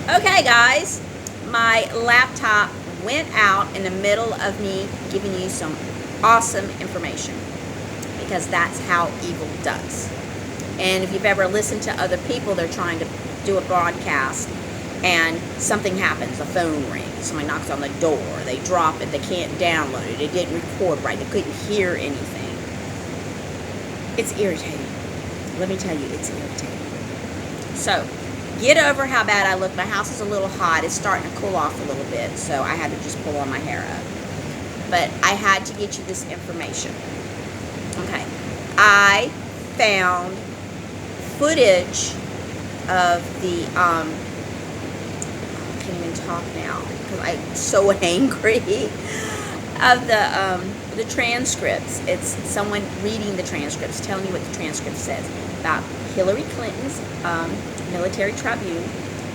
Okay, guys, my laptop went out in the middle of me giving you some awesome information because that's how evil does. And if you've ever listened to other people, they're trying to do a broadcast and something happens, the phone rings, somebody knocks on the door, they drop it, they can't download it, it didn't record right, they couldn't hear anything. It's irritating. Let me tell you, it's irritating. So, get over how bad I look. My house is a little hot. It's starting to cool off a little bit, so I had to just pull all my hair up. But I had to get you this information. Okay. I found footage of the, I can't even talk now because I'm so angry, of the transcripts. It's someone reading the transcripts, telling you what the transcript says about Hillary Clinton's military tribune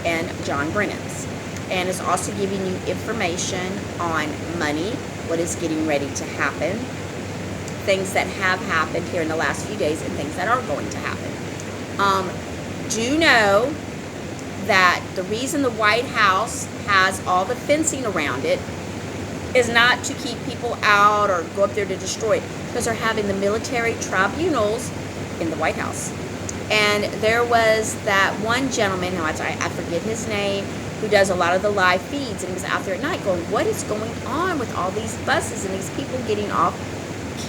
and John Brennan's. And it's also giving you information on money, what is getting ready to happen, things that have happened here in the last few days, and things that are going to happen. Do know that the reason the White House has all the fencing around it is not to keep people out or go up there to destroy it, because they're having the military tribunals in the White House. And there was that one gentleman, I forget his name, who does a lot of the live feeds, and he was out there at night going, what is going on with all these buses and these people getting off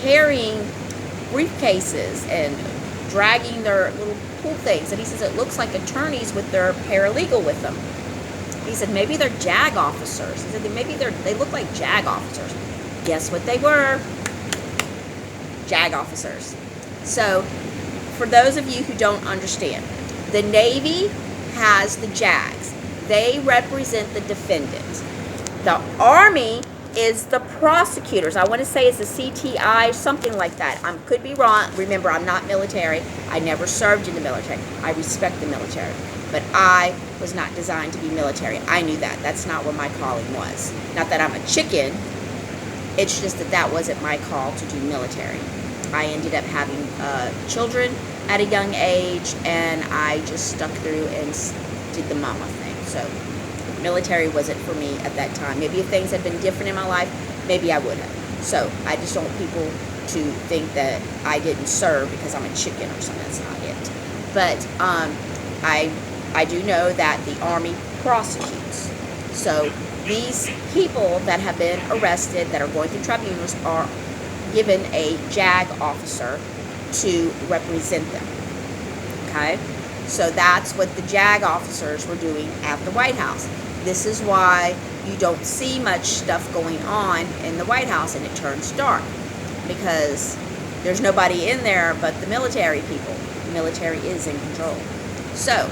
carrying briefcases and dragging their little pool things? And he says it looks like attorneys with their paralegal with them. He said maybe they're JAG officers. He said maybe they look like JAG officers. Guess what they were? JAG officers. So, for those of you who don't understand, the Navy has the JAGs. They represent the defendant. The Army is the prosecutors. I want to say it's the CTI, something like that. I could be wrong. Remember, I'm not military. I never served in the military. I respect the military. But I was not designed to be military. I knew that. That's not what my calling was. Not that I'm a chicken. It's just that that wasn't my call to do military. I ended up having children at a young age, and I just stuck through and did the mama thing. So military wasn't for me at that time. Maybe if things had been different in my life, maybe I would have. So I just don't want people to think that I didn't serve because I'm a chicken or something. That's not it. But I do know that the Army prosecutes. So these people that have been arrested, that are going through tribunals, are given a JAG officer to represent them. Okay? So that's what the JAG officers were doing at the White House. This is why you don't see much stuff going on in the White House and it turns dark, because there's nobody in there but the military people. The military is in control. So,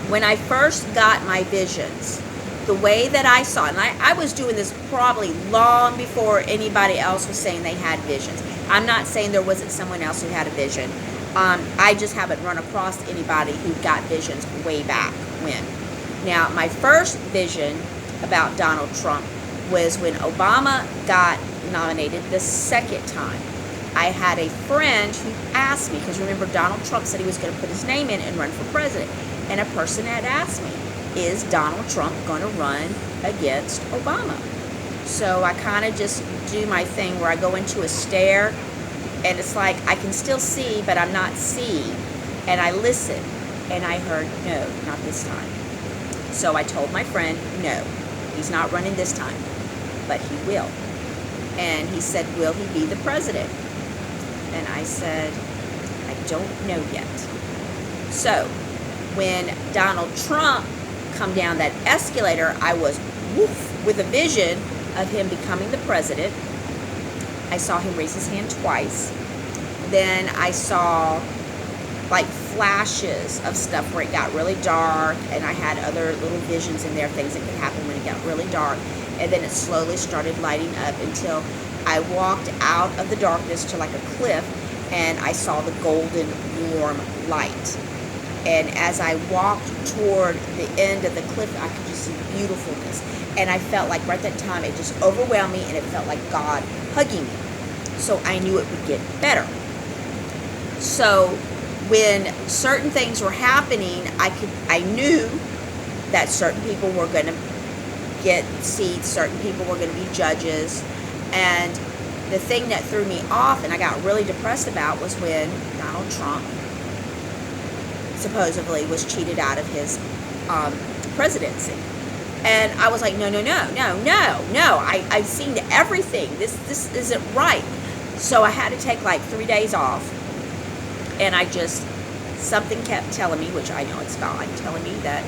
when I first got my visions, the way that I saw it, and I was doing this probably long before anybody else was saying they had visions. I'm not saying there wasn't someone else who had a vision. I just haven't run across anybody who got visions way back when. Now, my first vision about Donald Trump was when Obama got nominated the second time. I had a friend who asked me, because remember Donald Trump said he was going to put his name in and run for president. And a person had asked me, is Donald Trump going to run against Obama? So I kind of just do my thing where I go into a stare, and it's like I can still see, but I'm not seeing. And I listen, and I heard, no, not this time. So I told my friend, no, he's not running this time, but he will. And he said, will he be the president? And I said, I don't know yet. So when Donald Trump come down that escalator, I was woof, with a vision of him becoming the president. I saw him raise his hand twice. Then I saw like flashes of stuff where it got really dark, and I had other little visions in there, things that could happen when it got really dark. And then it slowly started lighting up until I walked out of the darkness to like a cliff, and I saw the golden warm light. And as I walked toward the end of the cliff, I could just see beautifulness. And I felt like right at that time, it just overwhelmed me, and it felt like God hugging me. So I knew it would get better. So when certain things were happening, I knew that certain people were going to get seats, certain people were going to be judges. And the thing that threw me off and I got really depressed about was when Donald Trump supposedly was cheated out of his presidency. And I was like, no, I've seen everything. This isn't right. So I had to take like 3 days off. And something kept telling me, which I know it's God, telling me that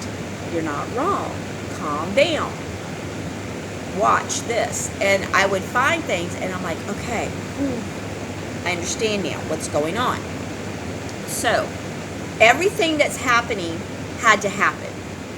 you're not wrong. Calm down. Watch this. And I would find things and I'm like, okay, I understand now what's going on. So everything that's happening had to happen.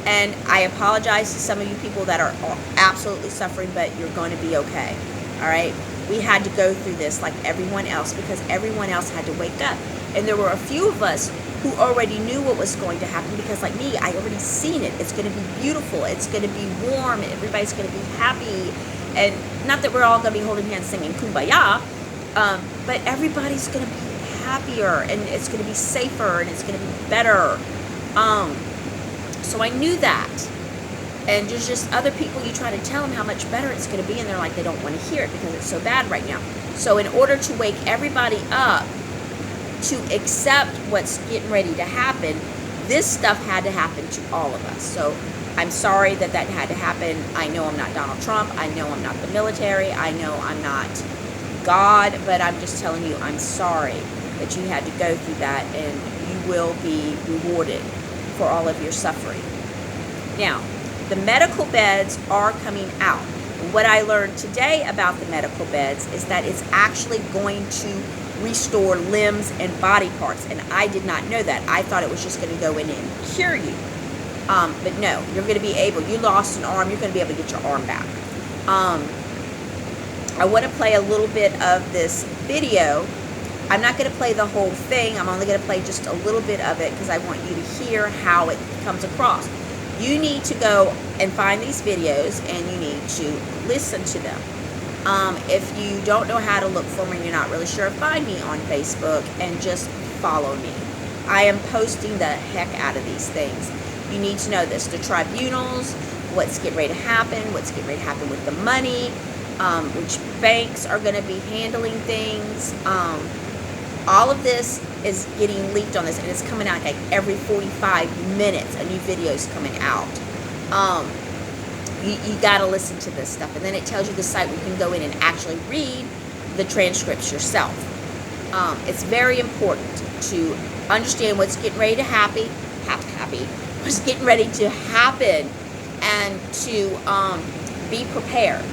And I apologize to some of you people that are absolutely suffering, but you're going to be okay. All right? We had to go through this like everyone else because everyone else had to wake up. And there were a few of us who already knew what was going to happen because like me, I already seen it. It's going to be beautiful. It's going to be warm. Everybody's going to be happy. And not that we're all going to be holding hands singing Kumbaya, but everybody's going to be happier and it's going to be safer and it's going to be better. So I knew that. And there's just other people, you try to tell them how much better it's going to be, and they're like, they don't want to hear it because it's so bad right now. So in order to wake everybody up to accept what's getting ready to happen, this stuff had to happen to all of us. So I'm sorry that had to happen. I know I'm not Donald Trump. I know I'm not the military. I know I'm not God, but I'm just telling you, I'm sorry that you had to go through that, and you will be rewarded for all of your suffering. Now, the medical beds are coming out. What I learned today about the medical beds is that it's actually going to restore limbs and body parts, and I did not know that. I thought it was just going to go in and cure you. But no, you're going to be able, you lost an arm, you're going to be able to get your arm back. I want to play a little bit of this video. I'm not going to play the whole thing. I'm only going to play just a little bit of it because I want you to hear how it comes across. You need to go and find these videos and you need to listen to them. If you don't know how to look for me and you're not really sure, find me on Facebook and just follow me. I am posting the heck out of these things. You need to know this. The tribunals, what's getting ready to happen, what's getting ready to happen with the money, which banks are going to be handling things. All of this is getting leaked on this, and it's coming out like every 45 minutes. A new video is coming out. You got to listen to this stuff, and then it tells you the site where you can go in and actually read the transcripts yourself. It's very important to understand what's getting ready to happen, what's getting ready to happen, and to be prepared.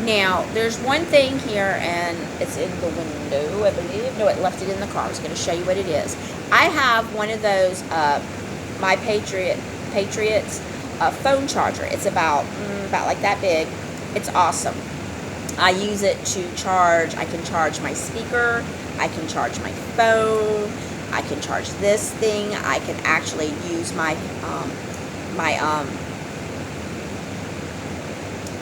Now, there's one thing here, and it's in the window, I believe. No, it left it in the car. I was going to show you what it is. I have one of those, my Patriot's phone charger. It's about like that big. It's awesome. I use it to charge. I can charge my speaker. I can charge my phone. I can charge this thing. I can actually use my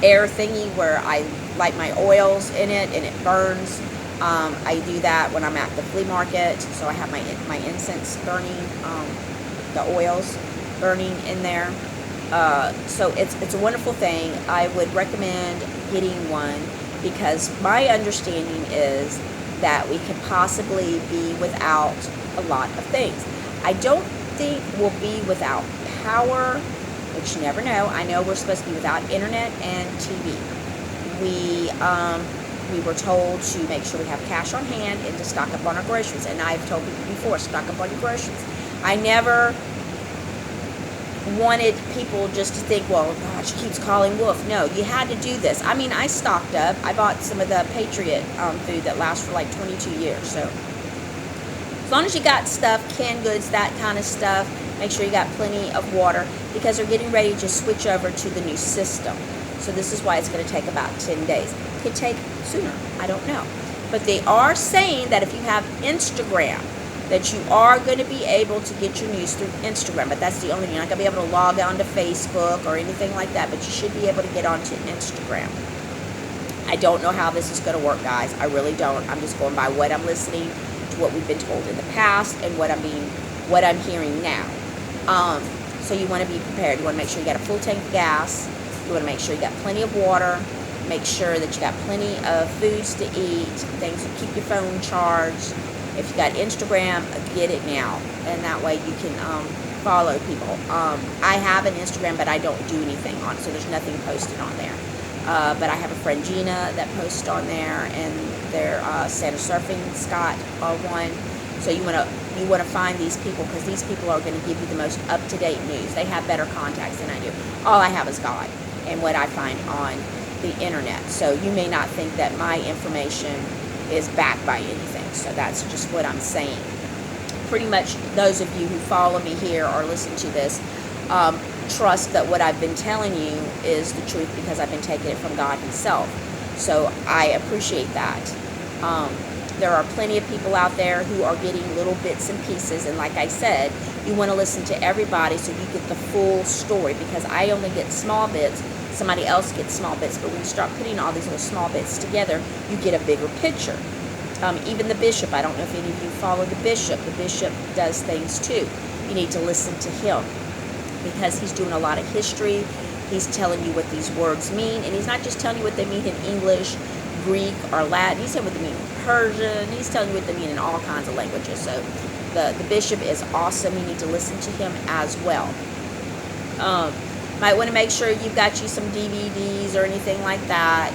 air thingy where I light my oils in it and it burns. I do that when I'm at the flea market, so I have my incense burning, the oils burning in there. So it's a wonderful thing. I would recommend getting one because my understanding is that we could possibly be without a lot of things. I don't think we'll be without power, which you never know. I know we're supposed to be without internet and TV. We were told to make sure we have cash on hand and to stock up on our groceries. And I've told people before, stock up on your groceries. I never wanted people just to think, well, God, she keeps calling wolf. No, you had to do this. I mean, I stocked up. I bought some of the Patriot food that lasts for like 22 years. So as long as you got stuff, canned goods, that kind of stuff, make sure you got plenty of water because they're getting ready to switch over to the new system. So this is why it's going to take about 10 days. It could take sooner. I don't know. But they are saying that if you have Instagram, that you are going to be able to get your news through Instagram. But that's the only thing. You're not going to be able to log on to Facebook or anything like that. But you should be able to get onto Instagram. I don't know how this is going to work, guys. I really don't. I'm just going by what I'm listening to, what we've been told in the past, and what I'm hearing now. So you want to be prepared. You want to make sure you got a full tank of gas. You want to make sure you got plenty of water. Make sure that you got plenty of foods to eat, things to keep your phone charged. If you got Instagram, get it now, and that way you can follow people. I have an Instagram, but I don't do anything on it, so there's nothing posted on there. But I have a friend, Gina, that posts on there, and their Santa Surfing Scott one. So you want to find these people, because these people are going to give you the most up-to-date news. They have better contacts than I do. All I have is God and what I find on the internet. So you may not think that my information is backed by anything. So that's just what I'm saying. Pretty much those of you who follow me here or listen to this, trust that what I've been telling you is the truth, because I've been taking it from God himself. So I appreciate that. There are plenty of people out there who are getting little bits and pieces, and like I said, you want to listen to everybody so you get the full story, because I only get small bits, somebody else gets small bits, but when you start putting all these little small bits together, you get a bigger picture. Even the bishop, I don't know if any of you follow the bishop does things too. You need to listen to him, because he's doing a lot of history. He's telling you what these words mean, and he's not just telling you what they mean in English, Greek, or Latin. He's telling you what they mean in Persian. He's telling you what they mean in all kinds of languages. So the bishop is awesome. You need to listen to him as well. Might want to make sure you've got you some DVDs or anything like that.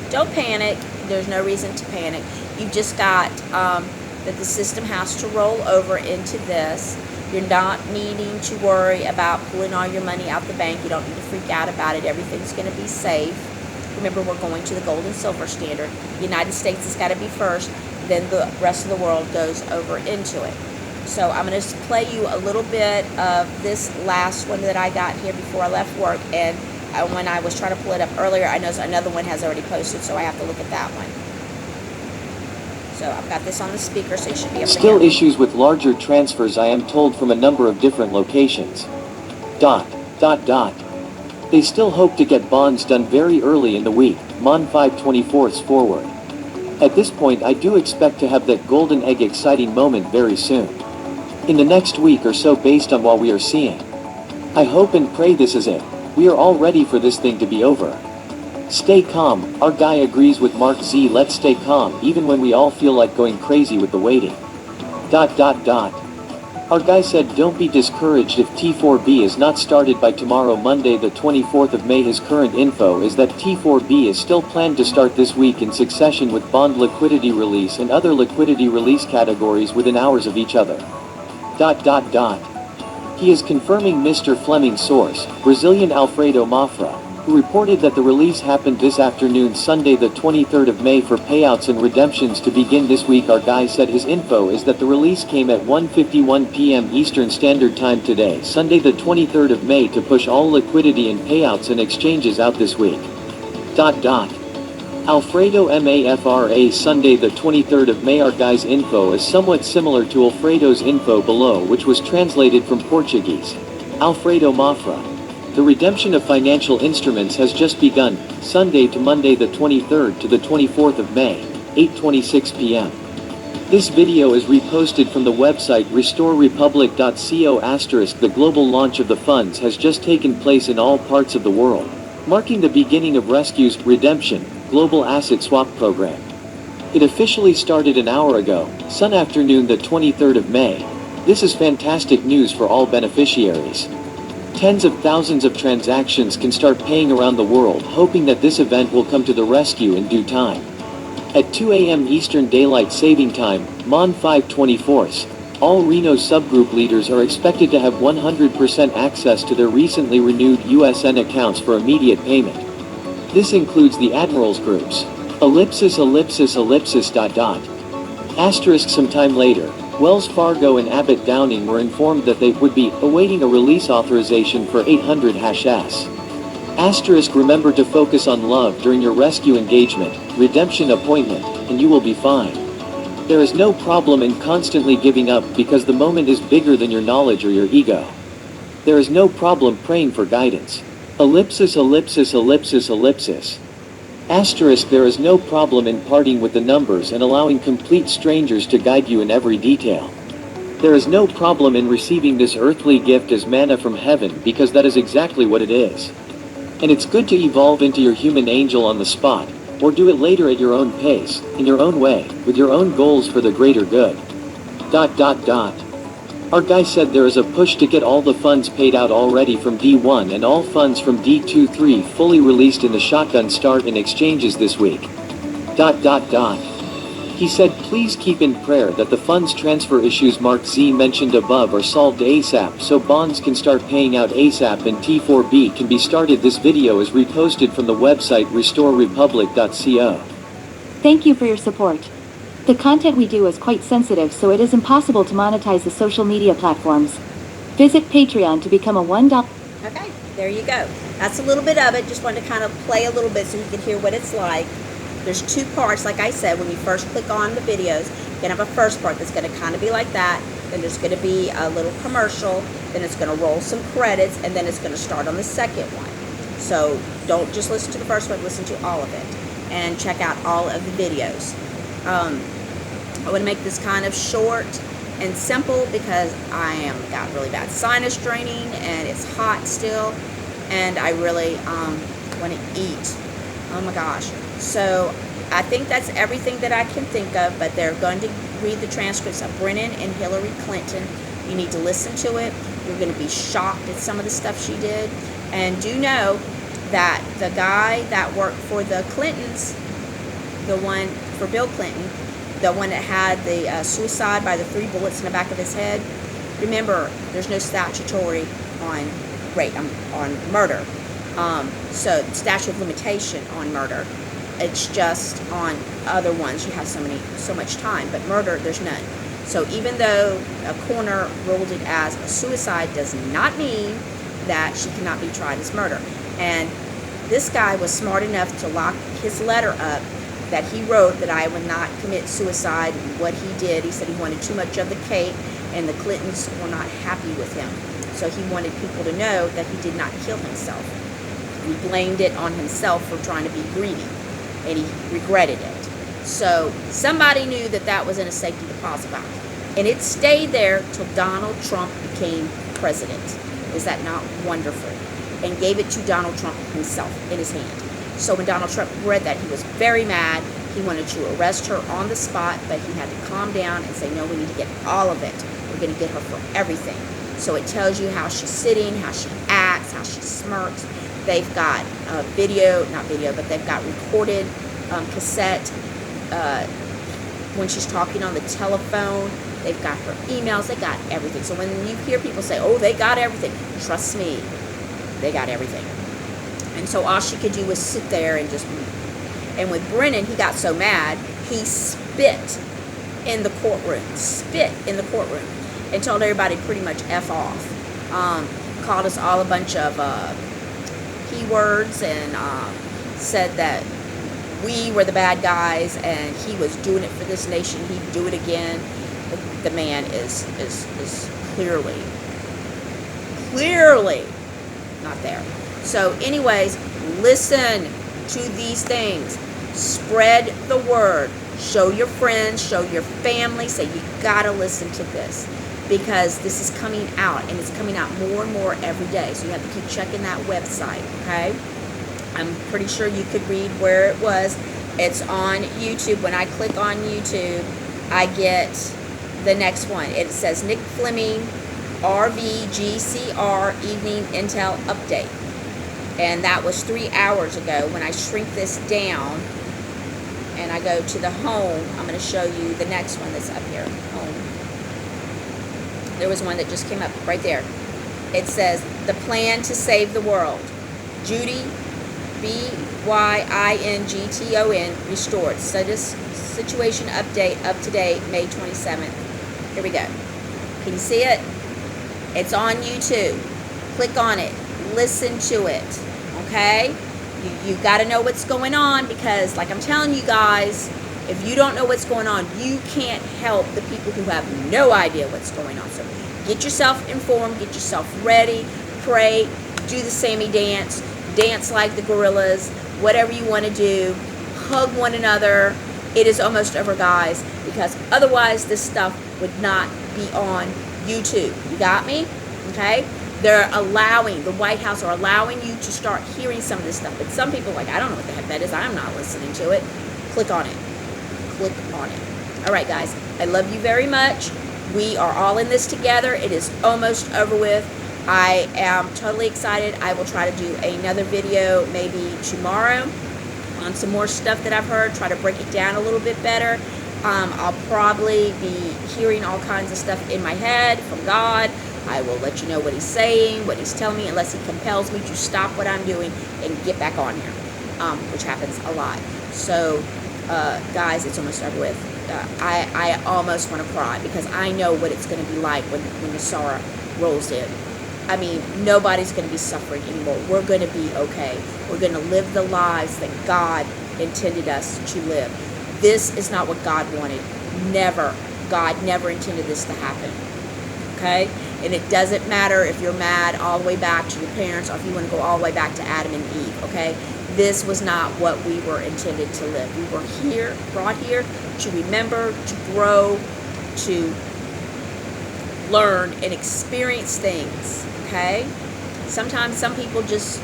Don't panic. There's no reason to panic. You've just got that the system has to roll over into this. You're not needing to worry about pulling all your money out the bank. You don't need to freak out about it. Everything's going to be safe. Remember, we're going to the gold and silver standard. The United States has got to be first. Then the rest of the world goes over into it. So I'm going to play you a little bit of this last one that I got here before I left work. And when I was trying to pull it up earlier, I noticed another one has already posted, so I have to look at that one. So I've got this on the speaker, so you should be able to hear. Still issues with larger transfers, I am told, from a number of different locations. ... They still hope to get bonds done very early in the week, Mon 5/24 forward. At this point, I do expect to have that golden egg exciting moment very soon. In the next week or so, based on what we are seeing. I hope and pray this is it. We are all ready for this thing to be over. Stay calm. Our guy agrees with Mark Z. Let's stay calm even when we all feel like going crazy with the waiting. ... Our guy said don't be discouraged if T4B is not started by tomorrow, Monday the 24th of May. His current info is that T4B is still planned to start this week in succession with bond liquidity release and other liquidity release categories within hours of each other. ... He is confirming Mr. Fleming's source, Brazilian Alfredo Mafra, who reported that the release happened this afternoon, Sunday the 23rd of May, for payouts and redemptions to begin this week. Our guy said his info is that the release came at 1:51 p.m. Eastern Standard Time today, Sunday the 23rd of May, to push all liquidity and payouts and exchanges out this week. ... Alfredo Mafra, Sunday the 23rd of May. Our guy's info is somewhat similar to Alfredo's info below, which was translated from Portuguese. Alfredo Mafra. The redemption of financial instruments has just begun, Sunday to Monday the 23rd to the 24th of May, 8:26 p.m. This video is reposted from the website restorerepublic.co*. The global launch of the funds has just taken place in all parts of the world, marking the beginning of Rescue's Redemption Global Asset Swap Program. It officially started an hour ago, Sun afternoon the 23rd of May. This is fantastic news for all beneficiaries. Tens of thousands of transactions can start paying around the world, hoping that this event will come to the rescue in due time. At 2 a.m. Eastern Daylight Saving Time, Mon 5/24, all Reno subgroup leaders are expected to have 100% access to their recently renewed USN accounts for immediate payment. This includes the Admirals groups. ... Sometime later, Wells Fargo and Abbott Downing were informed that they would be awaiting a release authorization for 800-S. Remember to focus on love during your rescue engagement, redemption appointment, and you will be fine. There is no problem in constantly giving up, because the moment is bigger than your knowledge or your ego. There is no problem praying for guidance. ... There is no problem in parting with the numbers and allowing complete strangers to guide you in every detail. There is no problem in receiving this earthly gift as manna from heaven because that is exactly what it is. And it's good to evolve into your human angel on the spot, or do it later at your own pace, in your own way, with your own goals for the greater good. ... Our guy said there is a push to get all the funds paid out already from D1 and all funds from D23 fully released in the shotgun start in exchanges this week. ... He said please keep in prayer that the funds transfer issues Mark Z mentioned above are solved ASAP so bonds can start paying out ASAP and T4B can be started. This video is reposted from the website restorerepublic.co. Thank you for your support. The content we do is quite sensitive, so it is impossible to monetize the social media platforms. Visit Patreon to become a $1. Okay, there you go. That's a little bit of it. Just wanted to kind of play a little bit so you can hear what it's like. There's two parts, like I said, when you first click on the videos, you're going to have a first part that's going to kind of be like that. Then there's going to be a little commercial. Then it's going to roll some credits, and then it's going to start on the second one. So don't just listen to the first one, listen to all of it. And check out all of the videos. I want to make this kind of short and simple because I got really bad sinus draining and it's hot still, and I really want to eat. Oh my gosh. So I think that's everything that I can think of, but they're going to read the transcripts of Brennan and Hillary Clinton. You need to listen to it. You're going to be shocked at some of the stuff she did. And do know that the guy that worked for the Clintons, the one for Bill Clinton, the one that had the suicide by the 3 bullets in the back of his head, remember, there's no statutory on rape, on murder. So statute of limitation on murder. It's just on other ones you have so much time, but murder there's none. So even though a coroner ruled it as a suicide, does not mean that she cannot be tried as murder. And this guy was smart enough to lock his letter up that he wrote that I would not commit suicide. And what he did, he said he wanted too much of the cake, and the Clintons were not happy with him. So he wanted people to know that he did not kill himself. He blamed it on himself for trying to be greedy, and he regretted it. So somebody knew that that was in a safety deposit box, and it stayed there till Donald Trump became president. Is that not wonderful? And gave it to Donald Trump himself in his hand. So when Donald Trump read that, he was very mad. He wanted to arrest her on the spot, but he had to calm down and say, no, we need to get all of it. We're going to get her for everything. So it tells you how she's sitting, how she acts, how she smirks. They've got but they've got recorded cassette when she's talking on the telephone. They've got her emails. They got everything. So when you hear people say, oh, they got everything, trust me, they got everything. And so all she could do was sit there and just... And with Brennan, he got so mad, he spit in the courtroom. And told everybody pretty much F off. Called us all a bunch of P-words and said that we were the bad guys and he was doing it for this nation. He'd do it again. The man is clearly not there. So anyways, listen to these things. Spread the word. Show your friends, show your family. Say, you gotta listen to this, because this is coming out, and it's coming out more and more every day. So you have to keep checking that website, okay? I'm pretty sure you could read where it was. It's on YouTube. When I click on YouTube, I get the next one. It says Nick Fleming, RVGCR Evening Intel Update. And that was 3 hours ago. When I shrink this down and I go to the home, I'm going to show you the next one that's up here. Home. There was one that just came up right there. It says, The Plan to Save the World. Judy, BYINGTON, restored. So this situation update up to date, May 27th. Here we go. Can you see it? It's on YouTube. Click on it. Listen to it. Okay? You got to know what's going on, because like I'm telling you guys, if you don't know what's going on, you can't help the people who have no idea what's going on. So get yourself informed, get yourself ready, pray, do the Sammy dance, dance like the gorillas, whatever you want to do, hug one another. It is almost over, guys, because otherwise this stuff would not be on YouTube. You got me? Okay? The White House are allowing you to start hearing some of this stuff. But some people are like, I don't know what the heck that is. I'm not listening to it. Click on it. Click on it. All right, guys. I love you very much. We are all in this together. It is almost over with. I am totally excited. I will try to do another video maybe tomorrow on some more stuff that I've heard. Try to break it down a little bit better. I'll probably be hearing all kinds of stuff in my head from God. I will let you know what he's saying, what he's telling me, unless he compels me to stop what I'm doing and get back on here, which happens a lot. So, guys, it's almost over with. I almost want to cry because I know what it's going to be like when the Sarah rolls in. I mean, nobody's going to be suffering anymore. We're going to be okay. We're going to live the lives that God intended us to live. This is not what God wanted. Never. God never intended this to happen. Okay? And it doesn't matter if you're mad all the way back to your parents or if you want to go all the way back to Adam and Eve. Okay? This was not what we were intended to live. We were here, brought here to remember, to grow, to learn and experience things. Okay? Sometimes some people just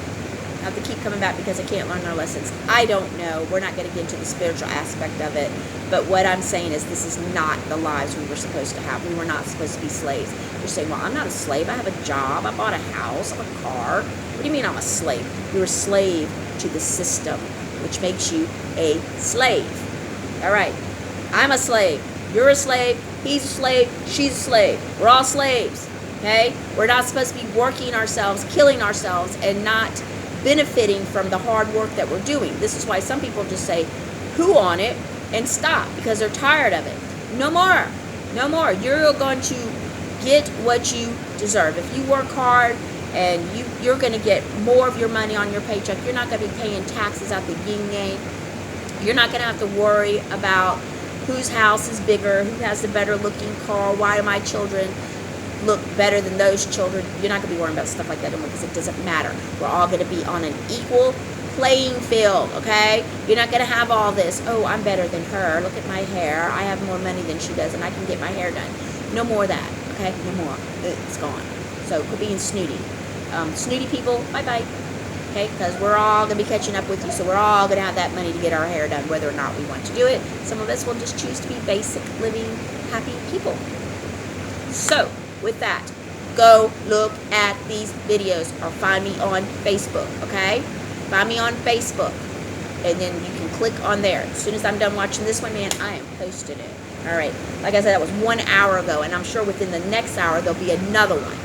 have to keep coming back because they can't learn their lessons. I don't know. We're not going to get into the spiritual aspect of it. But what I'm saying is this is not the lives we were supposed to have. We were not supposed to be slaves. You're saying, well, I'm not a slave. I have a job. I bought a house. I have a car. What do you mean I'm a slave? You're a slave to the system, which makes you a slave. All right. I'm a slave. You're a slave. He's a slave. She's a slave. We're all slaves. Okay? We're not supposed to be working ourselves, killing ourselves, and not benefiting from the hard work that we're doing. This is why some people just say, who on it, and stop because they're tired of it. No more. No more. You're going to get what you deserve. If you work hard and you're going to get more of your money on your paycheck, you're not going to be paying taxes out the yin-yang. You're not going to have to worry about whose house is bigger, who has the better looking car, why my children look better than those children. You're not going to be worrying about stuff like that anymore because it doesn't matter. We're all going to be on an equal playing field, okay? You're not going to have all this, oh, I'm better than her. Look at my hair. I have more money than she does, and I can get my hair done. No more of that, okay? No more. It's gone. So quit being snooty. Snooty people, bye-bye. Okay? Because we're all going to be catching up with you, so we're all going to have that money to get our hair done, whether or not we want to do it. Some of us will just choose to be basic, living, happy people. So, with that, go look at these videos or find me on Facebook, okay? Find me on Facebook, and then you can click on there. As soon as I'm done watching this one, man, I am posting it. All right. Like I said, that was 1 hour ago, and I'm sure within the next hour there'll be another one.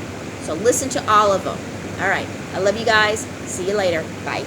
So listen to all of them. All right. I love you guys. See you later. Bye.